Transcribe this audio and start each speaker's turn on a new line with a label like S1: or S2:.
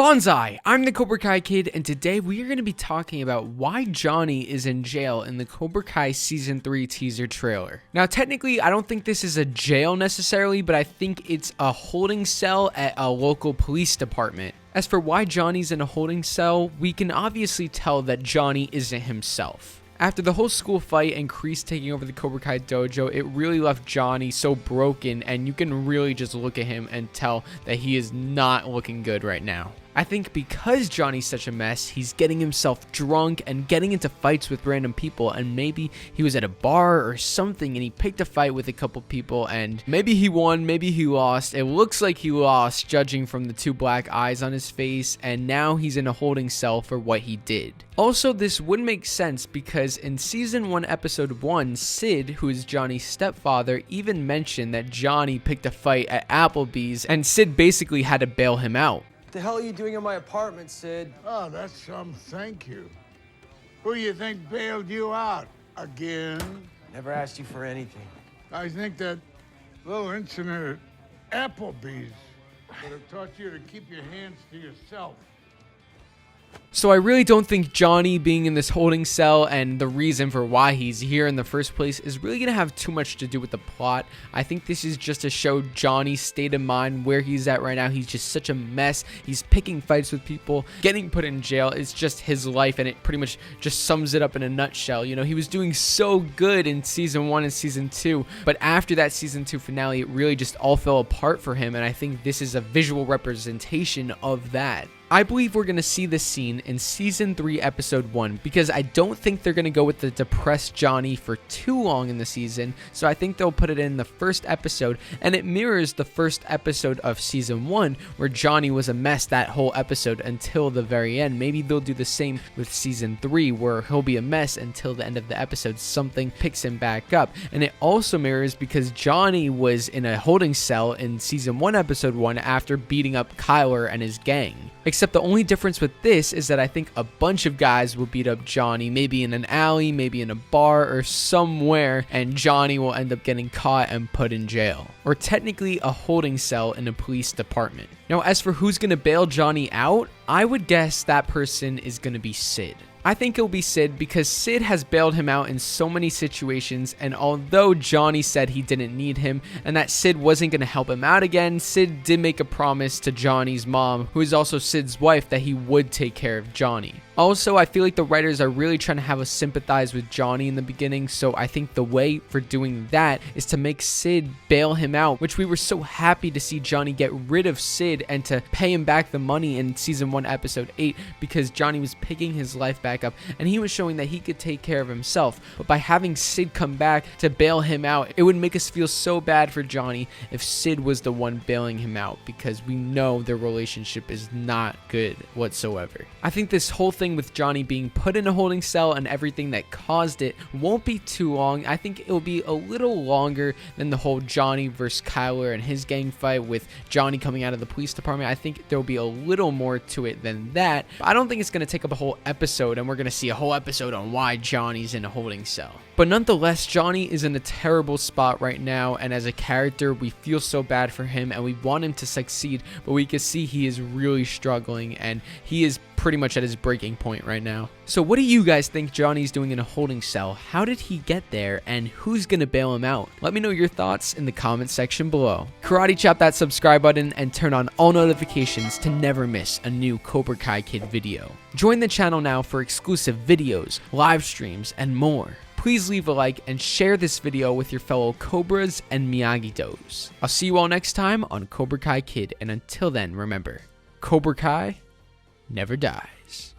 S1: Bonsai! I'm the Cobra Kai Kid, and today we are going to be talking about why Johnny is in jail in the Cobra Kai Season 3 teaser trailer. Now, technically, I don't think this is a jail necessarily, but I think it's a holding cell at a local police department. As for why Johnny's in a holding cell, we can obviously tell that Johnny isn't himself. After the whole school fight and Kreese taking over the Cobra Kai dojo, it really left Johnny so broken, and you can really just look at him and tell that he is not looking good right now. I think because Johnny's such a mess, he's getting himself drunk and getting into fights with random people, and maybe he was at a bar or something and he picked a fight with a couple people and maybe he won, maybe he lost. It looks like he lost judging from the two black eyes on his face, and now he's in a holding cell for what he did. Also, this would make sense because in Season 1 Episode 1, Sid, who is Johnny's stepfather, even mentioned that Johnny picked a fight at Applebee's and Sid basically had to bail him out.
S2: What the hell are you doing in my apartment, Sid?
S3: Oh, that's some thank you. Who you think bailed you out? Again?
S2: Never asked you for anything.
S3: I think that little incident at Applebee's would have taught you to keep your hands to yourself.
S1: So I really don't think Johnny being in this holding cell and the reason for why he's here in the first place is really going to have too much to do with the plot. I think this is just to show Johnny's state of mind, where he's at right now. He's just such a mess. He's picking fights with people, getting put in jail. It's just his life, and it pretty much just sums it up in a nutshell. You know, he was doing so good in Season 1 and Season 2, but after that Season 2 finale, it really just all fell apart for him, and I think this is a visual representation of that. I believe we're going to see this scene in Season 3 Episode 1 because I don't think they're going to go with the depressed Johnny for too long in the season, so I think they'll put it in the first episode, and it mirrors the first episode of Season 1 where Johnny was a mess that whole episode until the very end. Maybe they'll do the same with Season 3 where he'll be a mess until the end of the episode. Something picks him back up, and it also mirrors because Johnny was in a holding cell in Season 1 Episode 1 after beating up Kyler and his gang. Except the only difference with this is that I think a bunch of guys will beat up Johnny, maybe in an alley, maybe in a bar or somewhere, and Johnny will end up getting caught and put in jail. Or technically a holding cell in a police department. Now, as for who's going to bail Johnny out, I would guess that person is going to be Sid. I think it'll be Sid because Sid has bailed him out in so many situations, and although Johnny said he didn't need him and that Sid wasn't going to help him out again, Sid did make a promise to Johnny's mom, who is also Sid's wife, that he would take care of Johnny. Also, I feel like the writers are really trying to have us sympathize with Johnny in the beginning, so I think the way for doing that is to make Sid bail him out, which we were so happy to see Johnny get rid of Sid and to pay him back the money in Season 1 Episode 8 because Johnny was picking his life back up and he was showing that he could take care of himself. But by having Sid come back to bail him out, it would make us feel so bad for Johnny if Sid was the one bailing him out because we know their relationship is not good whatsoever. I think this whole thing with Johnny being put in a holding cell and everything that caused it won't be too long. I think it'll be a little longer than the whole Johnny versus Kyler and his gang fight with Johnny coming out of the police department. I think there'll be a little more to it than that. But I don't think it's going to take up a whole episode and we're going to see a whole episode on why Johnny's in a holding cell. But nonetheless, Johnny is in a terrible spot right now, and as a character, we feel so bad for him and we want him to succeed, but we can see he is really struggling and he is pretty much at his breaking point right now. So what do you guys think Johnny's doing in a holding cell? How did he get there, and who's gonna bail him out? Let me know your thoughts in the comment section below. Karate chop that subscribe button and turn on all notifications to never miss a new Cobra Kai Kid video. Join the channel now for exclusive videos, live streams, and more. Please leave a like and share this video with your fellow Cobras and Miyagi-Dos. I'll see you all next time on Cobra Kai Kid, and until then, remember, Cobra Kai never dies.